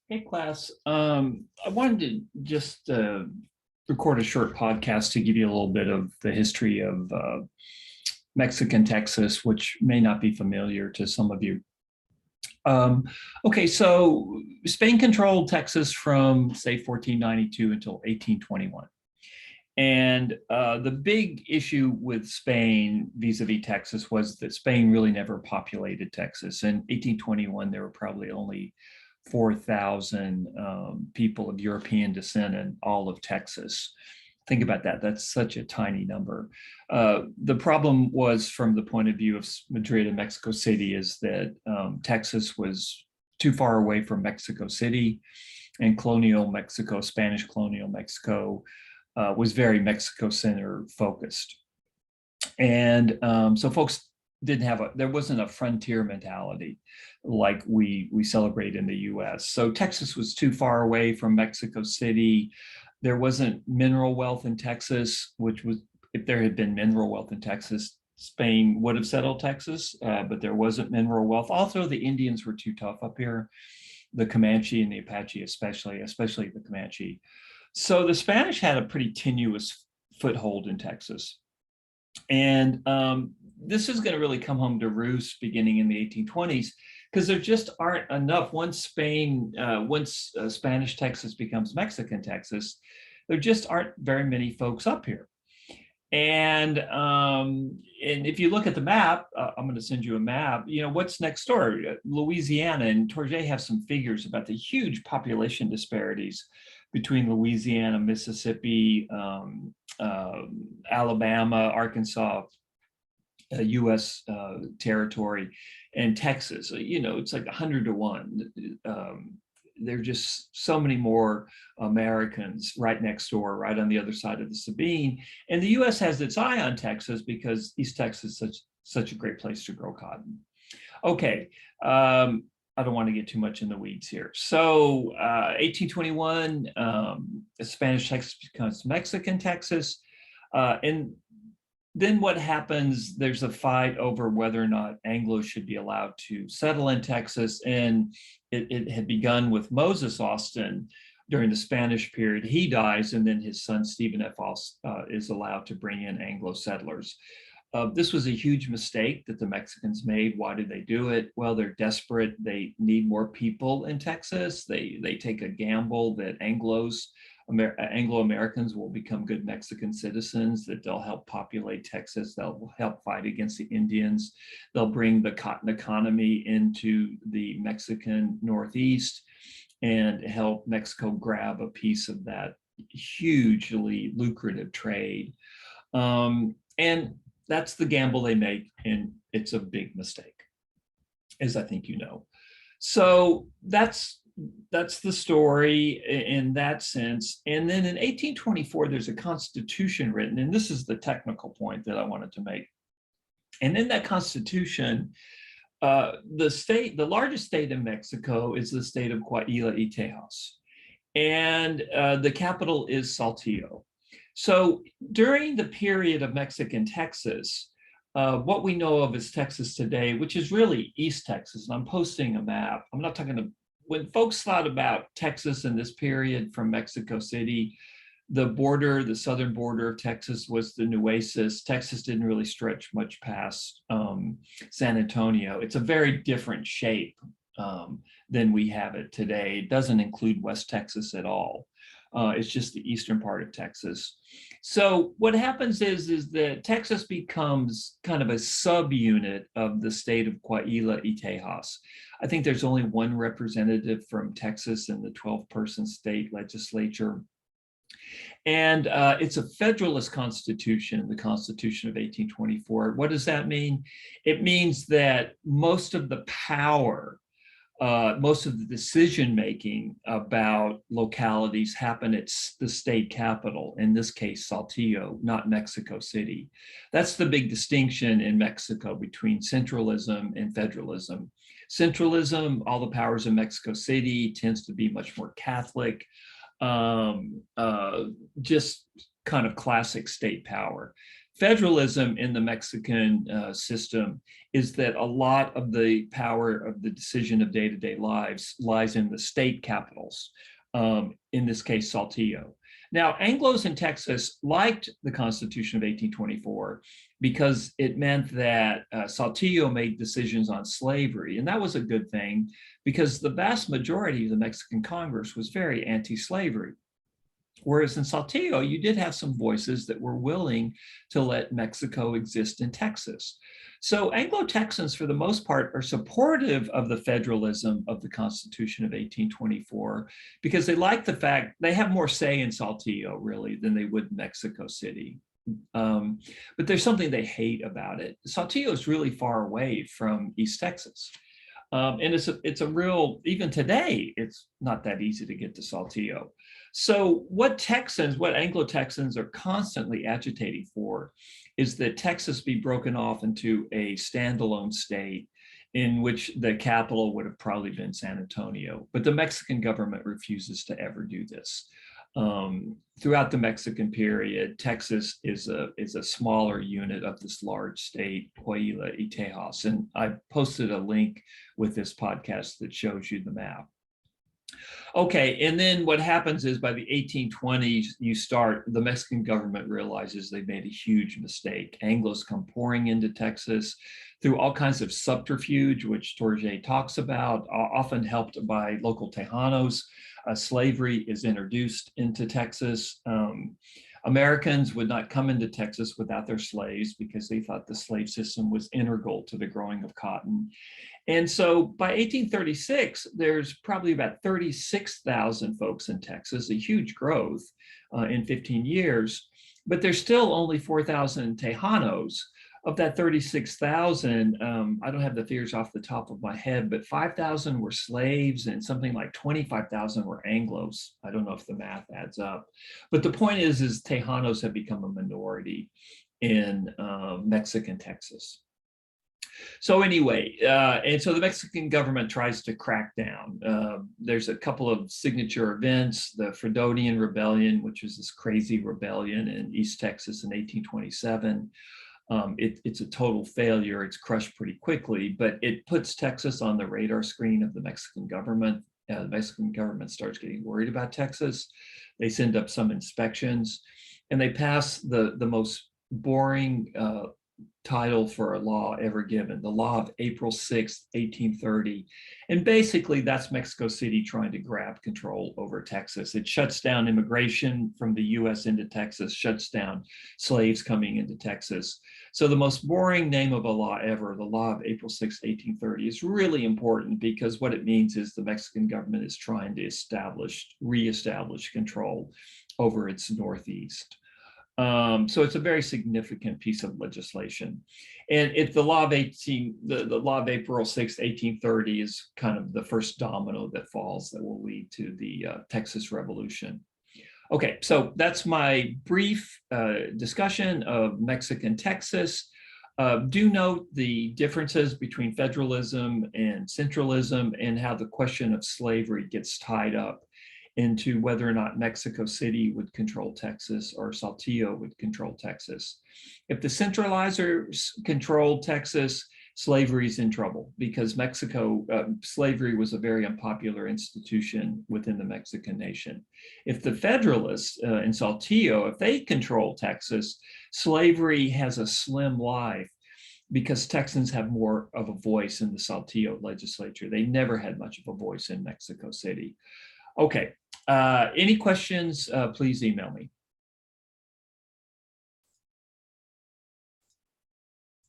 Hey, class. I wanted to just record a short podcast to give you a little bit of the history of Mexican Texas, which may not be familiar to some of you. Um, okay, so Spain controlled Texas from, say, 1492 until 1821. And the big issue with Spain vis-a-vis Texas was that Spain really never populated Texas. In 1821, there were probably only 4,000 people of European descent in all of Texas. Think about that. That's such a tiny number. The problem was, from the point of view of Madrid and Mexico City, is that Texas was too far away from Mexico City, and colonial Mexico, Spanish colonial Mexico, was very Mexico Center focused. And so folks didn't have there wasn't a frontier mentality like we celebrate in the US. So Texas was too far away from Mexico City. There wasn't mineral wealth in Texas, which was, if there had been mineral wealth in Texas, Spain would have settled Texas, but there wasn't mineral wealth. Also, the Indians were too tough up here, the Comanche and the Apache especially the Comanche. So the Spanish had a pretty tenuous foothold in Texas. And this is going to really come home to roost beginning in the 1820s, because there just aren't enough. Once Spanish Texas becomes Mexican Texas, there just aren't very many folks up here. And if you look at the map, I'm going to send you a map. You know, what's next door? Louisiana, and Torget have some figures about the huge population disparities between Louisiana, Mississippi, Alabama, Arkansas, U.S. territory, and Texas. You know, it's like 100 to 1. There are just so many more Americans right next door, right on the other side of the Sabine. And the U.S. has its eye on Texas because East Texas is such a great place to grow cotton. Okay, I don't want to get too much in the weeds here. So 1821, Spanish Texas becomes Mexican Texas. And then what happens, there's a fight over whether or not Anglos should be allowed to settle in Texas. And it had begun with Moses Austin during the Spanish period. He dies, and then his son, Stephen F. Austin, is allowed to bring in Anglo settlers. This was a huge mistake that the Mexicans made. Why did they do it? Well, they're desperate. They need more people in Texas. They take a gamble that Anglo-Americans will become good Mexican citizens, that they'll help populate Texas. They'll help fight against the Indians. They'll bring the cotton economy into the Mexican Northeast and help Mexico grab a piece of that hugely lucrative trade. And that's the gamble they make, and it's a big mistake, as I think you know. So that's the story in that sense. And then in 1824, there's a constitution written, and this is the technical point that I wanted to make. And in that constitution, the largest state in Mexico is the state of Coahuila y Tejas, and the capital is Saltillo. So during the period of Mexican Texas, what we know of as Texas today, which is really East Texas, and I'm posting a map. I'm not talking to, when folks thought about Texas in this period from Mexico City, the border, the southern border of Texas was the Nueces. Texas didn't really stretch much past San Antonio. It's a very different shape than we have it today. It doesn't include West Texas at all. It's just the eastern part of Texas. So what happens is that Texas becomes kind of a subunit of the state of Coahuila y Tejas. I think there's only one representative from Texas in the 12-person state legislature. And it's a federalist constitution, the Constitution of 1824. What does that mean? It means that most of the power, most of the decision-making about localities happen at the state capital, in this case, Saltillo, not Mexico City. That's the big distinction in Mexico between centralism and federalism. Centralism, all the powers in Mexico City, tends to be much more Catholic, just kind of classic state power. federalism in the Mexican system is that a lot of the power of the decision of day-to-day lives lies in the state capitals, in this case, Saltillo. Now, Anglos in Texas liked the Constitution of 1824 because it meant that Saltillo made decisions on slavery, and that was a good thing because the vast majority of the Mexican Congress was very anti-slavery. Whereas in Saltillo, you did have some voices that were willing to let Mexico exist in Texas. So Anglo-Texans, for the most part, are supportive of the federalism of the Constitution of 1824 because they like the fact they have more say in Saltillo, really, than they would in Mexico City. But there's something they hate about it. Saltillo is really far away from East Texas. And it's a real, even today, it's not that easy to get to Saltillo. So what Anglo-Texans are constantly agitating for is that Texas be broken off into a standalone state in which the capital would have probably been San Antonio. But the Mexican government refuses to ever do this. Throughout the Mexican period, Texas is a smaller unit of this large state, Coahuila y Tejas. And I posted a link with this podcast that shows you the map. Okay, and then what happens is by the 1820s, the Mexican government realizes they made a huge mistake. Anglos come pouring into Texas through all kinds of subterfuge, which Torget talks about, often helped by local Tejanos. Slavery is introduced into Texas. Americans would not come into Texas without their slaves because they thought the slave system was integral to the growing of cotton. And so by 1836, there's probably about 36,000 folks in Texas, a huge growth in 15 years, but there's still only 4,000 Tejanos. Of that 36,000, I don't have the figures off the top of my head, but 5,000 were slaves and something like 25,000 were Anglos. I don't know if the math adds up. But the point is Tejanos have become a minority in Mexican Texas. So anyway, and so the Mexican government tries to crack down. There's a couple of signature events, the Fredonian Rebellion, which was this crazy rebellion in East Texas in 1827. It's a total failure. It's crushed pretty quickly, but it puts Texas on the radar screen of the Mexican government. The Mexican government starts getting worried about Texas. They send up some inspections, and they pass the most boring title for a law ever given, the law of April 6th, 1830. And basically that's Mexico City trying to grab control over Texas. It shuts down immigration from the US into Texas, shuts down slaves coming into Texas. So the most boring name of a law ever, the law of April 6th, 1830, is really important because what it means is the Mexican government is trying to reestablish control over its Northeast. So it's a very significant piece of legislation. And if the law of the law of April 6, 1830 is kind of the first domino that falls that will lead to the Texas Revolution. Okay, so that's my brief discussion of Mexican Texas. Do note the differences between federalism and centralism and how the question of slavery gets tied up into whether or not Mexico City would control Texas or Saltillo would control Texas. If the centralizers controlled Texas, slavery is in trouble because slavery was a very unpopular institution within the Mexican nation. If the Federalists in Saltillo, if they control Texas, slavery has a slim life because Texans have more of a voice in the Saltillo legislature. They never had much of a voice in Mexico City. Okay, any questions, please email me.